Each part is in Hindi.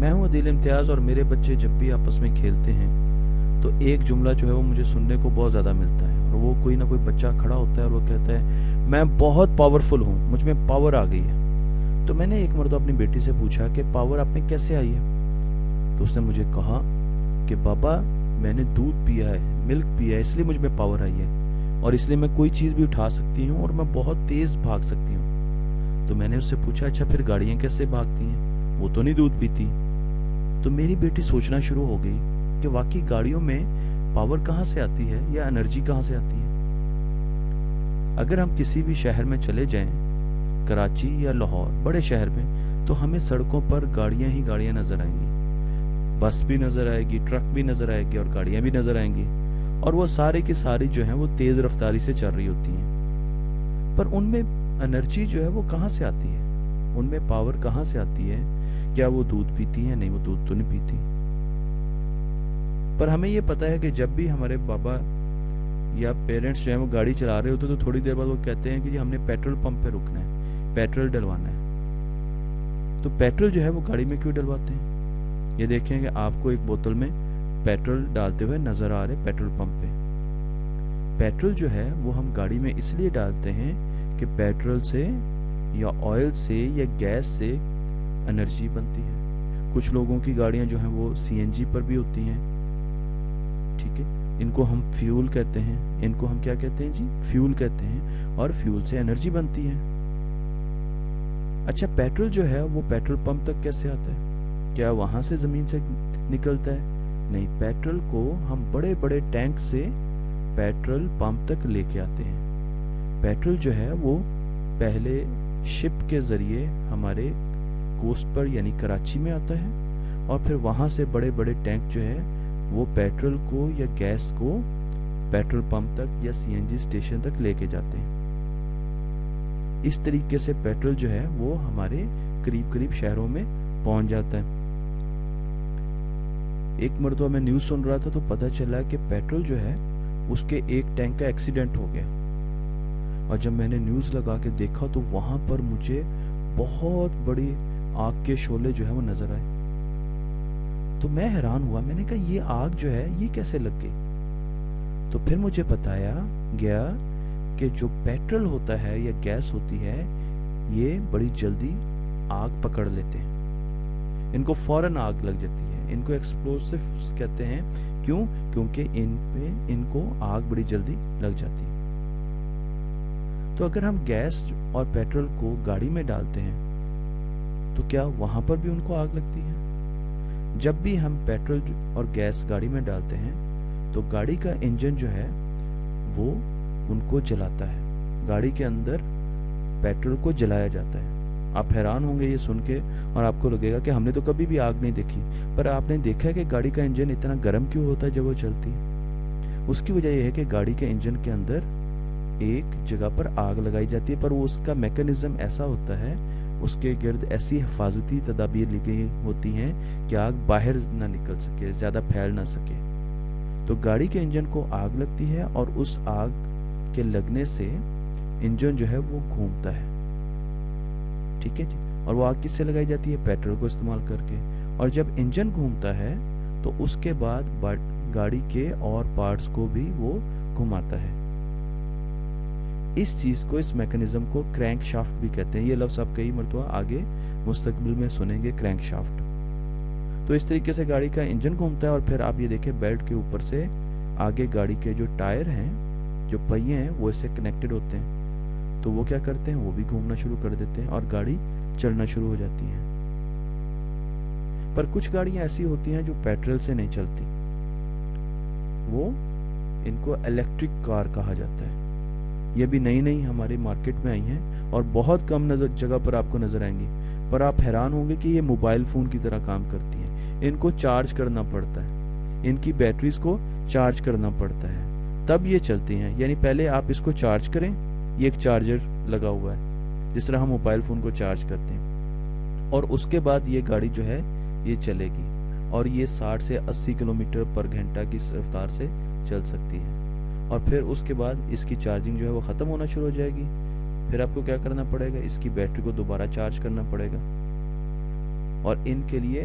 मैं हूं अदील इम्तियाज़ और मेरे बच्चे जब भी आपस में खेलते हैं तो एक जुमला जो है वो मुझे सुनने को बहुत ज़्यादा मिलता है, और वो कोई ना कोई बच्चा खड़ा होता है और वो कहता है मैं बहुत पावरफुल हूँ, मुझ में पावर आ गई है। तो मैंने एक मर्तबा अपनी बेटी से पूछा कि पावर आप में कैसे आई है। तो उसने मुझे कहा कि पापा मैंने दूध पिया है, मिल्क पिया है, इसलिए मुझ में पावर आई है और इसलिए मैं कोई चीज़ भी उठा सकती हूँ और मैं बहुत तेज़ भाग सकती हूँ। तो मैंने उससे पूछा अच्छा फिर गाड़ियाँ कैसे भागती हैं, वो तो नहीं दूध पीती। तो मेरी बेटी सोचना शुरू हो गई कि वाकई गाड़ियों में पावर कहाँ से आती है या एनर्जी कहाँ से आती है। अगर हम किसी भी शहर में चले जाएं, कराची या लाहौर, बड़े शहर में, तो हमें सड़कों पर गाड़ियां ही गाड़ियां नजर आएंगी। बस भी नजर आएगी, ट्रक भी नजर आएगी और गाड़ियां भी नजर आएंगी, और वो सारी की सारी जो है वो तेज रफ्तारी से चल रही होती हैं। पर उनमें एनर्जी जो है वो कहाँ से आती है, उनमें पावर कहाँ से आती है? क्या वो दूध पीती है? नहीं, वो दूध तो नहीं पीती। पर हमें ये पता है कि जब भी हमारे बाबा या पेरेंट्स जो है वो गाड़ी चला रहे होते तो थोड़ी देर बाद वो कहते हैं कि जी हमने पेट्रोल पंप पे रुकना है, पेट्रोल डलवाना है। तो पेट्रोल जो है वो गाड़ी में क्यों डलवाते हैं? ये देखें कि आपको एक बोतल में पेट्रोल डालते हुए नजर आ रहे पेट्रोल पंप पे। पेट्रोल जो है वो हम गाड़ी में इसलिए डालते हैं कि पेट्रोल से या ऑयल से या गैस से एनर्जी बनती है। कुछ लोगों की गाड़ियां जो हैं वो सीएनजी पर भी होती हैं, ठीक है, इनको हम फ्यूल कहते हैं। इनको हम क्या कहते हैं जी? फ्यूल कहते हैं, और फ्यूल से एनर्जी बनती है। अच्छा, पेट्रोल जो है वो पेट्रोल पंप तक कैसे आता है? क्या वहां से जमीन से निकलता है? नहीं, पेट्रोल को हम बड़े बड़े टैंक से पेट्रोल पंप तक लेके आते हैं। पेट्रोल जो है वो पहले शिप के जरिए हमारे कोस्ट पर यानी कराची में आता है, और फिर वहां से बड़े बड़े टैंक जो है वो पेट्रोल को या गैस को पेट्रोल पंप तक या सीएनजी स्टेशन तक लेके जाते हैं। इस तरीके से पेट्रोल जो है वो हमारे करीब करीब शहरों में पहुंच जाता है। एक मरतबा मैं न्यूज़ सुन रहा था तो पता चला कि पेट्रोल जो है उसके एक टैंक का एक्सीडेंट हो गया, और जब मैंने न्यूज़ लगा के देखा तो वहां पर मुझे बहुत बड़ी आग के शोले जो है वो नजर आए। तो मैं हैरान हुआ, मैंने कहा ये आग जो है ये कैसे लग गई? तो फिर मुझे बताया गया कि जो पेट्रोल होता है या गैस होती है ये बड़ी जल्दी आग पकड़ लेते हैं, इनको फौरन आग लग जाती है, इनको एक्सप्लोसिव्स कहते हैं। क्यों? क्योंकि इनको आग बड़ी जल्दी लग जाती है। तो अगर हम गैस और पेट्रोल को गाड़ी में डालते हैं तो क्या वहां पर भी उनको आग लगती है? जब भी हम पेट्रोल और गैस गाड़ी में डालते हैं तो गाड़ी का इंजन जो है वो उनको जलाता है। गाड़ी के अंदर पेट्रोल को जलाया जाता है। आप हैरान होंगे ये सुन के, और आपको लगेगा कि हमने तो कभी भी आग नहीं देखी। पर आपने देखा है कि गाड़ी का इंजन इतना गर्म क्यों होता है जब वो चलती है? उसकी वजह यह है कि गाड़ी के इंजन के अंदर एक जगह पर आग लगाई जाती है, पर वो उसका मैकेनिज्म ऐसा होता है, उसके गिर्द ऐसी हिफाजती तदाबीर ली गई होती हैं कि आग बाहर ना निकल सके, ज्यादा फैल ना सके। तो गाड़ी के इंजन को आग लगती है और उस आग के लगने से इंजन जो है वो घूमता है, ठीक है जी। और वो आग किससे लगाई जाती है? पेट्रोल को इस्तेमाल करके। और जब इंजन घूमता है तो उसके बाद गाड़ी के और पार्ट्स को भी वो घुमाता है। इस चीज को, इस मैकेनिज्म को क्रैंक शाफ्ट भी कहते हैं। ये लफ्ज आप कई मरतबा आगे मुस्तकबिल में सुनेंगे, क्रैंक शाफ्ट। तो इस तरीके से गाड़ी का इंजन घूमता है, और फिर आप ये देखें बेल्ट के ऊपर से आगे गाड़ी के जो टायर हैं, जो पहिए हैं, वो इससे कनेक्टेड होते हैं। तो वो क्या करते हैं? वो भी घूमना शुरू कर देते हैं और गाड़ी चलना शुरू हो जाती है। पर कुछ गाड़ियां ऐसी होती हैं जो पेट्रोल से नहीं चलती, वो इनको इलेक्ट्रिक कार कहा जाता है। ये भी नई नई हमारे मार्केट में आई हैं और बहुत कम जगह पर आपको नजर आएंगी। पर आप हैरान होंगे कि ये मोबाइल फोन की तरह काम करती हैं। इनको चार्ज करना पड़ता है, इनकी बैटरीज को चार्ज करना पड़ता है, तब ये चलती हैं। यानी पहले आप इसको चार्ज करें, ये एक चार्जर लगा हुआ है जिस तरह हम मोबाइल फोन को चार्ज करते हैं, और उसके बाद ये गाड़ी जो है ये चलेगी, और ये 60 से 80 किलोमीटर पर घंटा की रफ्तार से चल सकती है। और फिर उसके बाद इसकी चार्जिंग जो है वो ख़त्म होना शुरू हो जाएगी। फिर आपको क्या करना पड़ेगा? इसकी बैटरी को दोबारा चार्ज करना पड़ेगा। और इनके लिए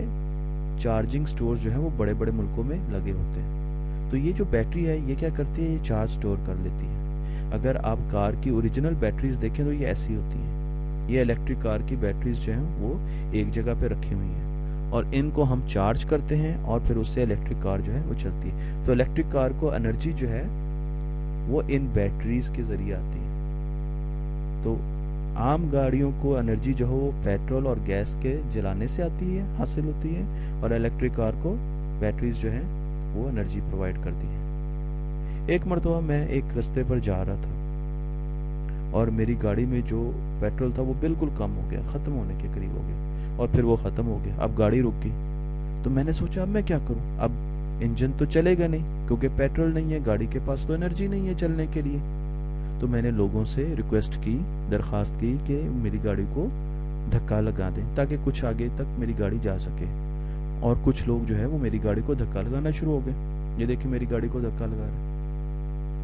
चार्जिंग स्टोर जो है वो बड़े बड़े मुल्कों में लगे होते हैं। तो ये जो बैटरी है ये क्या करती है, ये चार्ज स्टोर कर लेती है। अगर आप कार की ओरिजिनल बैटरीज देखें तो ये ऐसी होती हैं। ये इलेक्ट्रिक कार की बैटरीज जो हैं वो एक जगह पे रखी हुई हैं और इनको हम चार्ज करते हैं और फिर उससे इलेक्ट्रिक कार जो है वो चलती है। तो इलेक्ट्रिक कार को एनर्जी जो है वो इन बैटरीज के जरिए आती है। तो आम गाड़ियों को एनर्जी जो है वो पेट्रोल और गैस के जलाने से आती है, हासिल होती है, और इलेक्ट्रिक कार को बैटरीज जो है वो एनर्जी प्रोवाइड करती है। एक मरतबा मैं एक रास्ते पर जा रहा था और मेरी गाड़ी में जो पेट्रोल था वो बिल्कुल कम हो गया, ख़त्म होने के करीब हो गया, और फिर वो ख़त्म हो गया। अब गाड़ी रुक गई। तो मैंने सोचा अब मैं क्या करूं, अब इंजन तो चलेगा नहीं क्योंकि पेट्रोल नहीं है, गाड़ी के पास तो एनर्जी नहीं है चलने के लिए। तो मैंने लोगों से रिक्वेस्ट की, दरख्वास्त की कि मेरी गाड़ी को धक्का लगा दें ताकि कुछ आगे तक मेरी गाड़ी जा सके। और कुछ लोग जो है वो मेरी गाड़ी को धक्का लगाना शुरू हो गए। ये देखिए मेरी गाड़ी को धक्का लगा रहे हैं।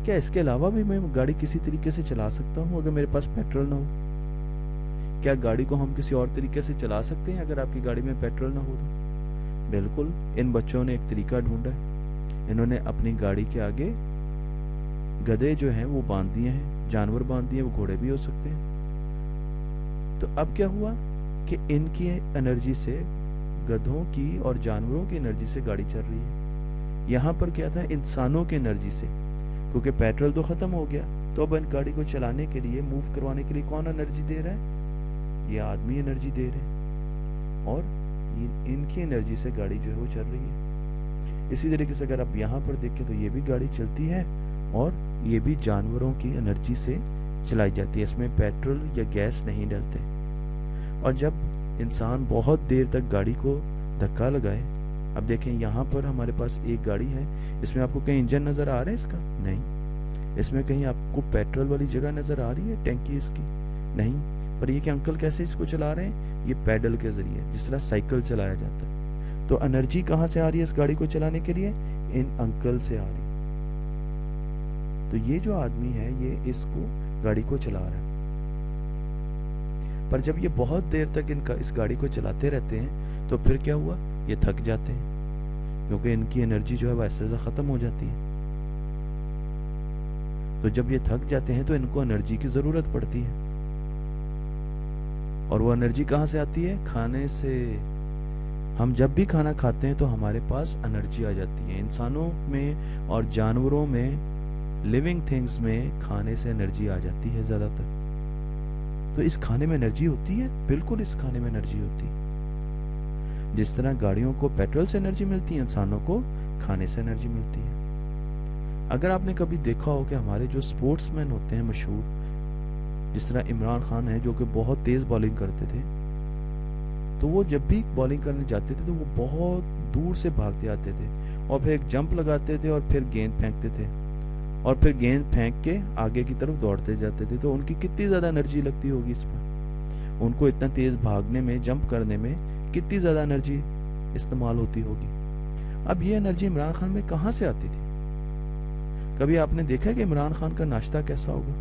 क्या इसके अलावा भी मैं गाड़ी किसी तरीके से चला सकता हूँ अगर मेरे पास पेट्रोल ना हो? क्या गाड़ी को हम किसी और तरीके से चला सकते हैं अगर आपकी गाड़ी में पेट्रोल ना हो तो? बिल्कुल, इन बच्चों ने एक तरीका ढूंढा है। इन्होंने अपनी गाड़ी के आगे गधे जो हैं वो बांध दिए हैं, जानवर बांध दिए, वो घोड़े भी हो सकते हैं। तो अब क्या हुआ कि इनकी एनर्जी से, गधों की और जानवरों की एनर्जी से गाड़ी चल रही है। यहाँ पर क्या था, इंसानों की एनर्जी से, क्योंकि पेट्रोल तो खत्म हो गया। तो अब इन गाड़ी को चलाने के लिए, मूव करवाने के लिए कौन एनर्जी दे रहा है? ये आदमी एनर्जी दे रहे हैं और इनकी एनर्जी से गाड़ी जो है वो चल रही है। इसी तरीके से अगर आप यहाँ पर देखें तो ये भी गाड़ी चलती है और ये भी जानवरों की एनर्जी से चलाई जाती है। इसमें पेट्रोल या गैस नहीं डलते। और जब इंसान बहुत देर तक गाड़ी को धक्का लगाए, अब देखें यहाँ पर हमारे पास एक गाड़ी है, इसमें आपको कहीं इंजन नजर आ रहा है इसका? नहीं। इसमें कहीं आपको पेट्रोल वाली जगह नजर आ रही है, टैंकी इसकी? नहीं। पर ये कि अंकल कैसे इसको चला रहे हैं? ये पैडल के जरिए, जिस तरह साइकिल चलाया जाता है। तो एनर्जी कहाँ से आ रही है इस गाड़ी को चलाने के लिए? इन अंकल से आ रही है। तो ये जो आदमी है ये इसको, गाड़ी को चला रहा है। पर जब ये बहुत देर तक इस गाड़ी को चलाते रहते हैं तो फिर क्या हुआ, ये थक जाते हैं क्योंकि इनकी एनर्जी जो है वह ऐसे खत्म हो जाती है। तो जब ये थक जाते हैं तो इनको एनर्जी की जरूरत पड़ती है। और वो एनर्जी कहाँ से आती है? खाने से। हम जब भी खाना खाते हैं तो हमारे पास एनर्जी आ जाती है। इंसानों में और जानवरों में, लिविंग थिंग्स में खाने से एनर्जी आ जाती है ज्यादातर। तो इस खाने में एनर्जी होती है? बिल्कुल, इस खाने में एनर्जी होती है। जिस तरह गाड़ियों को पेट्रोल से एनर्जी मिलती है, इंसानों को खाने से एनर्जी मिलती है। अगर आपने कभी देखा हो कि हमारे जो स्पोर्ट्समैन होते हैं मशहूर, जिस तरह इमरान खान है जो कि बहुत तेज बॉलिंग करते थे, तो वो जब भी बॉलिंग करने जाते थे तो वो बहुत दूर से भागते आते थे और फिर एक जंप लगाते थे और फिर गेंद फेंकते थे और फिर गेंद फेंक के आगे की तरफ दौड़ते जाते थे। तो उनकी कितनी ज़्यादा एनर्जी लगती होगी इस पर? उनको इतना तेज़ भागने में, जंप करने में कितनी ज़्यादा एनर्जी इस्तेमाल होती होगी। अब ये एनर्जी इमरान खान में कहाँ से आती थी? कभी आपने देखा कि इमरान खान का नाश्ता कैसा होगा?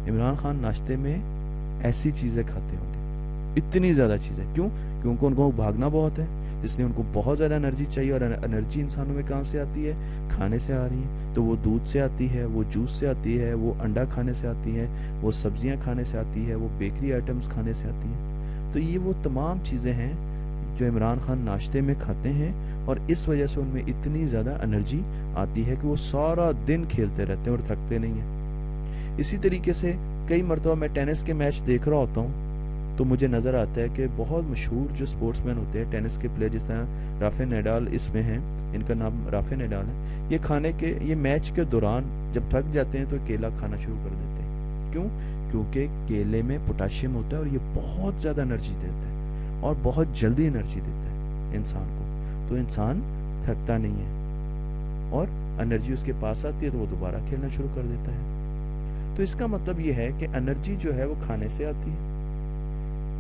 इमरान खान नाश्ते में ऐसी चीज़ें खाते होंगे, इतनी ज़्यादा चीज़ें। क्यों? क्योंकि उनको भागना बहुत है, इसलिए उनको बहुत ज़्यादा एनर्जी चाहिए। और एनर्जी इंसानों में कहाँ से आती है? खाने से आ रही है। तो वो दूध से आती है, वो जूस से आती है, वो अंडा खाने से आती है, वो सब्जियां खाने से आती है, वो बेकरी आइटम्स खाने से आती हैं। तो ये वो तमाम चीज़ें हैं जो इमरान खान नाश्ते में खाते हैं और इस वजह से उनमें इतनी ज़्यादा एनर्जी आती है कि वो सारा दिन खेलते रहते हैं और थकते नहीं हैं। इसी तरीके से कई मरतबा मैं टेनिस के मैच देख रहा होता हूँ तो मुझे नज़र आता है कि बहुत मशहूर जो स्पोर्ट्समैन होते हैं, टेनिस के प्लेयर, जिस तरह राफेल नडाल इसमें हैं, इनका नाम राफेल नडाल है, ये मैच के दौरान जब थक जाते हैं तो केला खाना शुरू कर देते हैं। क्यों? क्योंकि केले में पोटाशियम होता है और ये बहुत ज़्यादा एनर्जी देता है और बहुत जल्दी एनर्जी देता है इंसान को। तो इंसान थकता नहीं है और एनर्जी उसके पास आती है तो वो दोबारा खेलना शुरू कर देता है। तो इसका मतलब ये है कि एनर्जी जो है वो खाने से आती है,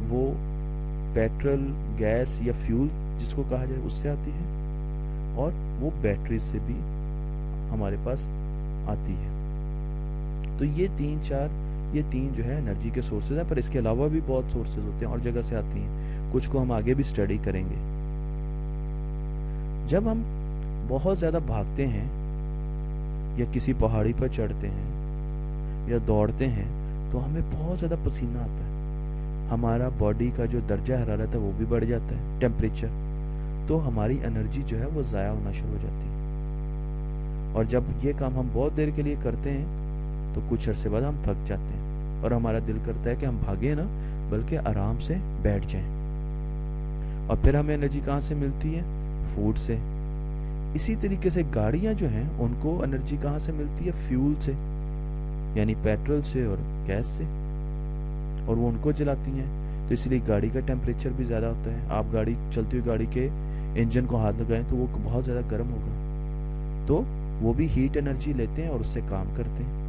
वो पेट्रोल, गैस या फ्यूल जिसको कहा जाए उससे आती है, और वो बैटरी से भी हमारे पास आती है। तो ये तीन जो है एनर्जी के सोर्सेज हैं, पर इसके अलावा भी बहुत सोर्सेज होते हैं और जगह से आती हैं। कुछ को हम आगे भी स्टडी करेंगे। जब हम बहुत ज़्यादा भागते हैं या किसी पहाड़ी पर चढ़ते हैं या दौड़ते हैं तो हमें बहुत ज़्यादा पसीना आता है, हमारा बॉडी का जो दर्जा हरारत है वो भी बढ़ जाता है, टेम्परेचर, तो हमारी एनर्जी जो है वो ज़ाया होना शुरू हो जाती है। और जब ये काम हम बहुत देर के लिए करते हैं तो कुछ अरसे बाद हम थक जाते हैं और हमारा दिल करता है कि हम भागे ना, बल्कि आराम से बैठ जाएं। और फिर हमें एनर्जी कहाँ से मिलती है? फूड से। इसी तरीके से गाड़ियां जो हैं उनको एनर्जी कहाँ से मिलती है? फ्यूल से, यानी पेट्रोल से और गैस से, और वो उनको जलाती हैं। तो इसलिए गाड़ी का टेम्परेचर भी ज़्यादा होता है। आप गाड़ी, चलती हुई गाड़ी के इंजन को हाथ लगाएं तो वो बहुत ज़्यादा गर्म होगा, तो वो भी हीट एनर्जी लेते हैं और उससे काम करते हैं।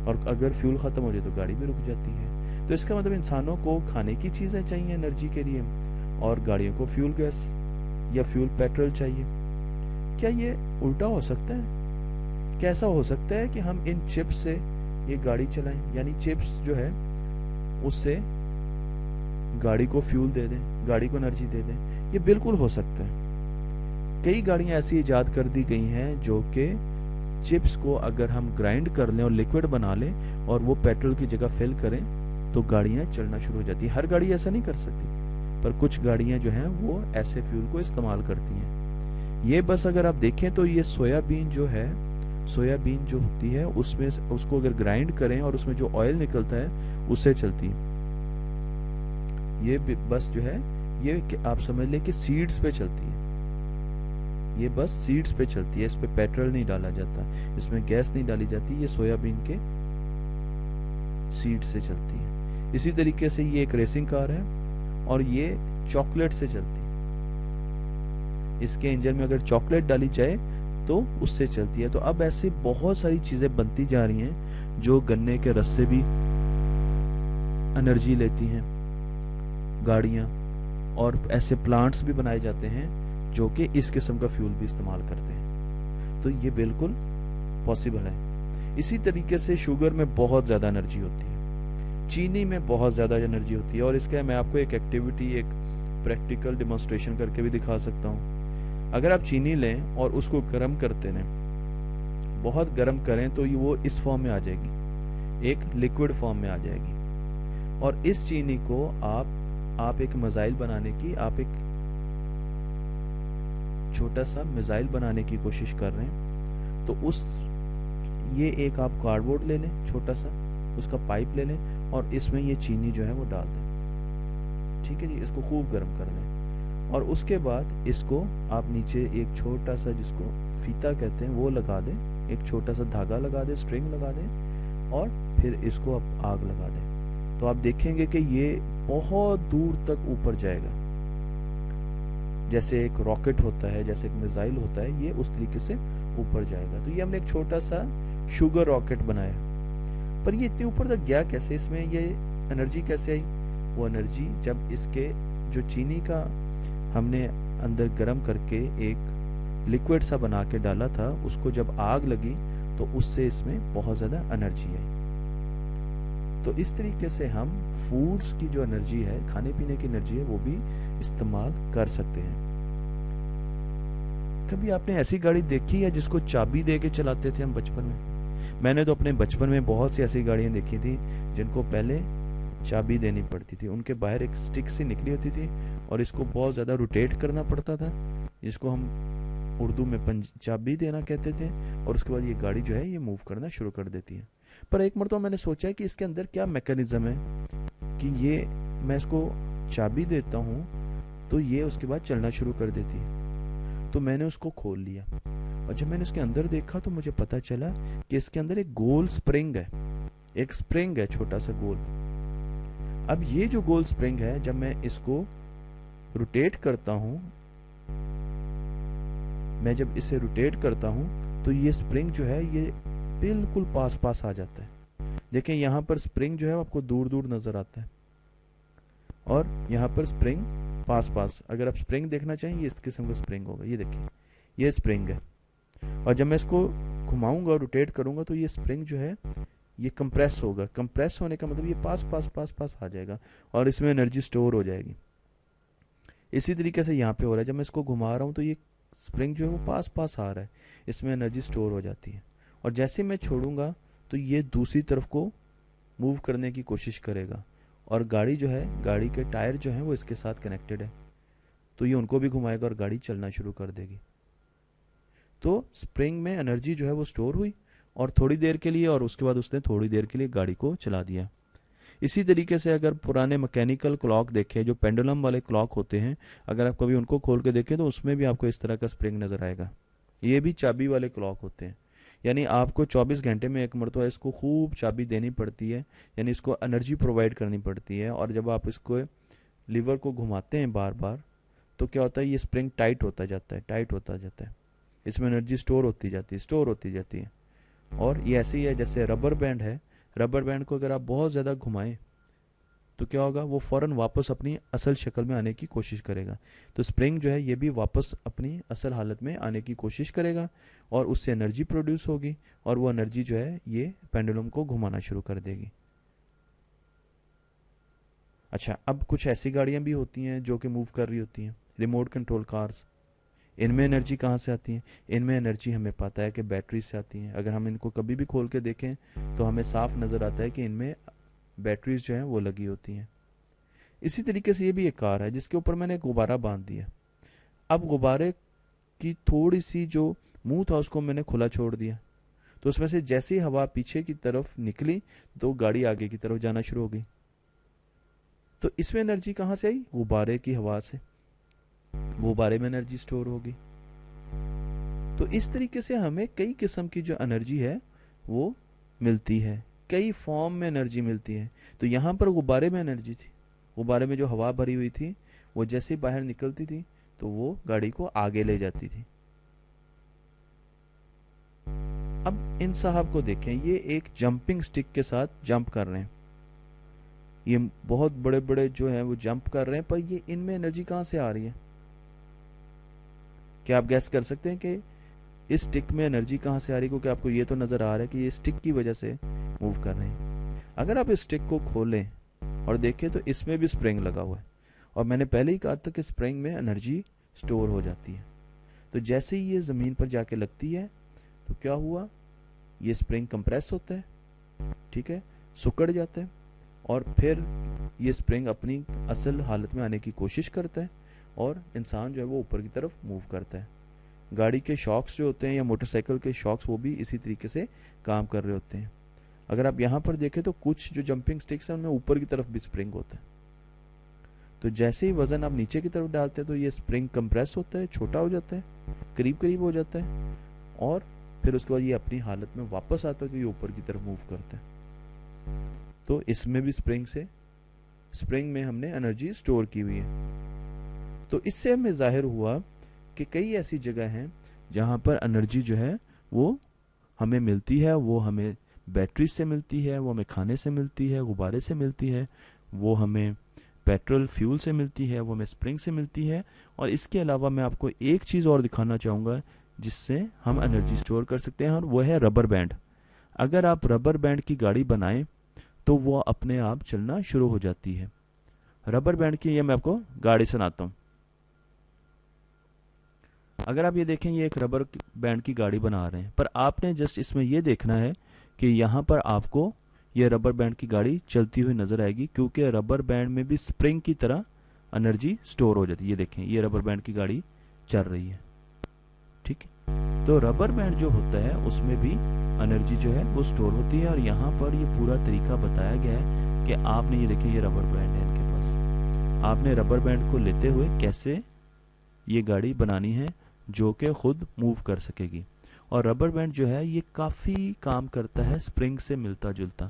और अगर फ्यूल ख़त्म हो जाए तो गाड़ी भी रुक जाती है। तो इसका मतलब इंसानों को खाने की चीज़ें चाहिए एनर्जी के लिए, और गाड़ियों को फ्यूल गैस या फ्यूल पेट्रोल चाहिए। क्या ये उल्टा हो सकता है? क्या ऐसा हो सकता है कि हम इन चिप्स से ये गाड़ी चलाएं, यानी चिप्स जो है उससे गाड़ी को फ्यूल दे दें, गाड़ी को एनर्जी दे दें? ये बिल्कुल हो सकता है। कई गाड़ियां ऐसी इजाद कर दी गई हैं जो कि चिप्स को अगर हम ग्राइंड कर लें और लिक्विड बना लें और वो पेट्रोल की जगह फिल करें तो गाड़ियां चलना शुरू हो जाती है। हर गाड़ी ऐसा नहीं कर सकती, पर कुछ गाड़ियां जो हैं वो ऐसे फ्यूल को इस्तेमाल करती हैं। ये बस अगर आप देखें तो ये सोयाबीन जो है, सोयाबीन जो होती है उसमें उसको अगर ग्राइंड करें और उसमें जो ऑयल निकलता है उससे चलती है। ये बस जो है ये आप समझ लें कि सीड्स पे चलती है। ये बस सीड्स पे चलती है, इस पे पेट्रोल नहीं डाला जाता, इसमें गैस नहीं डाली जाती, ये सोयाबीन के सीड से चलती है। इसी तरीके से ये एक रेसिंग कार है और ये चॉकलेट से चलती है। इसके इंजन में अगर चॉकलेट डाली जाए तो उससे चलती है। तो अब ऐसे बहुत सारी चीजें बनती जा रही हैं जो गन्ने के रस से भी एनर्जी लेती हैं, गाड़ियां, और ऐसे प्लांट्स भी बनाए जाते हैं जो कि इस किस्म का फ्यूल भी इस्तेमाल करते हैं। तो ये बिल्कुल पॉसिबल है। इसी तरीके से शुगर में बहुत ज़्यादा एनर्जी होती है, चीनी में बहुत ज़्यादा एनर्जी होती है, और इसका मैं आपको एक एक्टिविटी, एक प्रैक्टिकल डिमॉन्स्ट्रेशन करके भी दिखा सकता हूँ। अगर आप चीनी लें और उसको गर्म करते रहें, बहुत गर्म करें तो वो इस फॉर्म में आ जाएगी, एक लिक्विड फॉर्म में आ जाएगी। और इस चीनी को आप एक मिसाइल बनाने की, आप एक छोटा सा मिसाइल बनाने की कोशिश कर रहे हैं, तो ये एक आप कार्डबोर्ड ले लें, छोटा सा उसका पाइप ले लें और इसमें ये चीनी जो है वो डाल दें। ठीक है जी, इसको खूब गर्म कर लें और उसके बाद इसको आप नीचे एक छोटा सा, जिसको फीता कहते हैं, वो लगा दें, एक छोटा सा धागा लगा दें, स्ट्रिंग लगा दें, और फिर इसको आप आग लगा दें। तो आप देखेंगे कि ये बहुत दूर तक ऊपर जाएगा, जैसे एक रॉकेट होता है, जैसे एक मिसाइल होता है, ये उस तरीके से ऊपर जाएगा। तो ये हमने एक छोटा सा शुगर रॉकेट बनाया, पर ये इतने ऊपर तक गया कैसे? इसमें ये एनर्जी कैसे आई? वो एनर्जी जब इसके जो चीनी का हमने अंदर गर्म करके एक लिक्विड सा बना के डाला था, उसको जब आग लगी तो उससे इसमें बहुत ज़्यादा एनर्जी आई। तो इस तरीके से हम फूड्स की जो एनर्जी है, खाने पीने की एनर्जी है, वो भी इस्तेमाल कर सकते हैं। कभी आपने ऐसी गाड़ी देखी है जिसको चाबी दे के चलाते थे हम बचपन में? मैंने तो अपने बचपन में बहुत सी ऐसी गाड़ियां देखी थी जिनको पहले चाबी देनी पड़ती थी। उनके बाहर एक स्टिक सी निकली होती थी और इसको बहुत ज़्यादा रोटेट करना पड़ता था, जिसको हम उर्दू में चाबी देना कहते थे, और उसके बाद ये गाड़ी जो है ये मूव करना शुरू कर देती है। पर एक मरतबा मैंने सोचा है कि इसके अंदर क्या मैकेनिज्म है कि ये मैं इसको चाबी देता हूँ तो ये उसके बाद चलना शुरू कर देती है। तो मैंने उसको खोल लिया और जब मैंने उसके अंदर देखा तो मुझे पता चला कि इसके अंदर एक गोल स्प्रिंग है, एक स्प्रिंग है छोटा सा गोल। अब ये जो गोल स्प्रिंग है, जब मैं इसको रोटेट करता हूँ, मैं जब इसे रोटेट करता हूँ तो ये स्प्रिंग जो है ये बिल्कुल पास पास आ जाता है। देखिए यहाँ पर स्प्रिंग जो है आपको दूर दूर नजर आता है और यहाँ पर स्प्रिंग पास पास। अगर आप स्प्रिंग देखना चाहें, ये इस किस्म का स्प्रिंग होगा, ये देखिए ये स्प्रिंग है। और जब मैं इसको घुमाऊंगा और रोटेट करूंगा तो ये स्प्रिंग जो है ये कंप्रेस होगा। कंप्रेस होने का मतलब ये पास पास पास पास आ जाएगा और इसमें एनर्जी स्टोर हो जाएगी। इसी तरीके से यहाँ पे हो रहा है, जब मैं इसको घुमा रहा हूँ तो ये स्प्रिंग जो है वो पास पास आ रहा है, इसमें एनर्जी स्टोर हो जाती है। और जैसे ही मैं छोड़ूंगा तो ये दूसरी तरफ को मूव करने की कोशिश करेगा, और गाड़ी जो है, गाड़ी के टायर जो हैं वो इसके साथ कनेक्टेड है, तो ये उनको भी घुमाएगा और गाड़ी चलना शुरू कर देगी। तो स्प्रिंग में एनर्जी जो है वो स्टोर हुई और थोड़ी देर के लिए, और उसके बाद उसने थोड़ी देर के लिए गाड़ी को चला दिया। इसी तरीके से अगर पुराने मैकेनिकल क्लॉक देखें, जो पेंडुलम वाले क्लॉक होते हैं, अगर आप कभी उनको खोल के देखें तो उसमें भी आपको इस तरह का स्प्रिंग नज़र आएगा। ये भी चाबी वाले क्लॉक होते हैं, यानी आपको 24 घंटे में एक मरतबा इसको खूब चाबी देनी पड़ती है, यानी इसको एनर्जी प्रोवाइड करनी पड़ती है। और जब आप इसको लीवर को घुमाते हैं बार बार, तो क्या होता है, ये स्प्रिंग टाइट होता जाता है, टाइट होता जाता है, इसमें एनर्जी स्टोर होती जाती है, स्टोर होती जाती है। और ये ऐसे ही है जैसे रबर बैंड है, रबर बैंड को अगर आप बहुत ज़्यादा घुमाएं तो क्या होगा, वो फ़ौरन वापस अपनी असल शक्ल में आने की कोशिश करेगा। तो स्प्रिंग जो है ये भी वापस अपनी असल हालत में आने की कोशिश करेगा और उससे एनर्जी प्रोड्यूस होगी, और वो एनर्जी जो है ये पेंडुलम को घुमाना शुरू कर देगी। अच्छा, अब कुछ ऐसी गाड़ियाँ भी होती हैं जो कि मूव कर रही होती हैं, रिमोट कंट्रोल कार्स। इनमें एनर्जी कहाँ से आती है? इनमें एनर्जी हमें पता है कि बैटरी से आती है। अगर हम इनको कभी भी खोल के देखें तो हमें साफ नज़र आता है कि इनमें बैटरीज जो हैं वो लगी होती हैं। इसी तरीके से ये भी एक कार है जिसके ऊपर मैंने गुब्बारा बांध दिया। अब गुब्बारे की थोड़ी सी जो मुंह था उसको मैंने खुला छोड़ दिया, तो उसमें से जैसे ही हवा पीछे की तरफ निकली तो गाड़ी आगे की तरफ जाना शुरू हो गई। तो इसमें एनर्जी कहाँ से आई? गुब्बारे की हवा से, गुब्बारे में एनर्जी स्टोर होगी। तो इस तरीके से हमें कई किस्म की जो एनर्जी है वो मिलती है, कई फॉर्म में एनर्जी मिलती है। तो यहाँ पर गुब्बारे में एनर्जी थी, गुब्बारे में जो हवा भरी हुई थी वो जैसे बाहर निकलती थी तो वो गाड़ी को आगे ले जाती थी। अब इन साहब को देखें, ये एक जंपिंग स्टिक के साथ जंप कर रहे हैं, ये बहुत बड़े बड़े जो हैं वो जंप कर रहे हैं, पर ये इनमें एनर्जी कहाँ से आ रही है? क्या आप गैस कर सकते हैं कि इस स्टिक में एनर्जी कहाँ से आ रही है? क्योंकि आपको ये तो नज़र आ रहा है कि ये स्टिक की वजह से मूव कर रहे हैं। अगर आप इस स्टिक को खोलें और देखें तो इसमें भी स्प्रिंग लगा हुआ है, और मैंने पहले ही कहा था कि स्प्रिंग में एनर्जी स्टोर हो जाती है। तो जैसे ही ये ज़मीन पर जाके लगती है तो क्या हुआ, ये स्प्रिंग कंप्रेस होता है, ठीक है, सिकुड़ जाता है, और फिर ये स्प्रिंग अपनी असल हालत में आने की कोशिश करता है और इंसान जो है वो ऊपर की तरफ मूव करता है। गाड़ी के शॉक्स जो होते हैं या मोटरसाइकिल के शॉक्स वो भी इसी तरीके से काम कर रहे होते हैं। अगर आप यहाँ पर देखें तो कुछ जो जंपिंग स्टिक्स हैं उनमें ऊपर की तरफ भी स्प्रिंग होता है। तो जैसे ही वज़न आप नीचे की तरफ डालते हैं तो ये स्प्रिंग कंप्रेस होता है, छोटा हो जाता है, करीब करीब हो जाता है, और फिर उसके बाद ये अपनी हालत में वापस आता है तो ये ऊपर की तरफ मूव करता है। तो इसमें भी स्प्रिंग में हमने एनर्जी स्टोर की हुई है। तो इससे हमें जाहिर हुआ कि कई ऐसी जगह हैं जहाँ पर एनर्जी जो है वो हमें मिलती है, वो हमें बैटरी से मिलती है, वो हमें खाने से मिलती है, गुब्बारे से मिलती है, वो हमें पेट्रोल फ्यूल से मिलती है, वो हमें स्प्रिंग से मिलती है। और इसके अलावा मैं आपको एक चीज़ और दिखाना चाहूँगा जिससे हम एनर्जी स्टोर कर सकते हैं, और वो है रबर बैंड। अगर आप रबर बैंड की गाड़ी बनाएं तो वो अपने आप चलना शुरू हो जाती है। रबर बैंड की ये मैं आपको गाड़ी सुनाता हूँ। अगर आप ये देखें, ये एक रबर बैंड की गाड़ी बना रहे हैं, पर आपने जस्ट इसमें ये देखना है कि यहाँ पर आपको ये रबर बैंड की गाड़ी चलती हुई नजर आएगी, क्योंकि रबर बैंड में भी स्प्रिंग की तरह एनर्जी स्टोर हो जाती है। ये देखें, ये रबर बैंड की गाड़ी चल रही है, ठीक है। तो रबर बैंड जो होता है उसमें भी एनर्जी जो है वो स्टोर होती है, और यहाँ पर ये पूरा तरीका बताया गया है कि आपने ये देखें, ये रबर बैंड है इनके पास, आपने रबर बैंड को लेते हुए कैसे ये गाड़ी बनानी है जो कि खुद मूव कर सकेगी। और रबर बैंड जो है ये काफ़ी काम करता है स्प्रिंग से मिलता जुलता।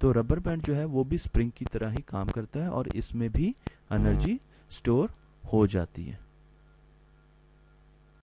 तो रबर बैंड जो है वो भी स्प्रिंग की तरह ही काम करता है और इसमें भी एनर्जी स्टोर हो जाती है।